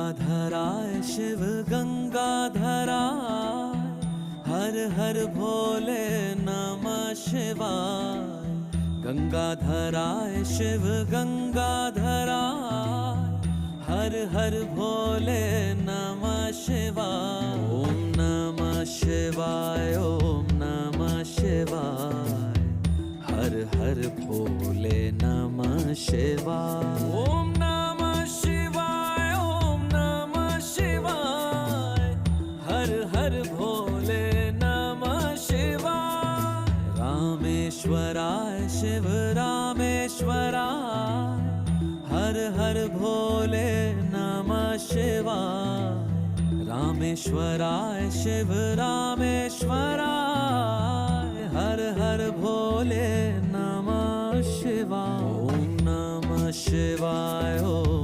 गंगाधराय शिव गंगाधराय, हर हर भोले नमः शिवाय। गंगाधराय शिव गंगाधराय, हर हर भोले नमः शिवाय। ओम नमः शिवाय, ओम नमः शिवाय, हर हर भोले नमः शिवाय। ओम नमः शिवाय, ओम नमः शिवाय, हर हर भोले नमः शिवाय। रामेश्वराय शिव रामेश्वराय, हर हर भोले नमः शिवाय। रामेश्वराय शिव रामेश्वराय, हर हर भोले नमः शिवाय। ओम नमः शिवाय, ओम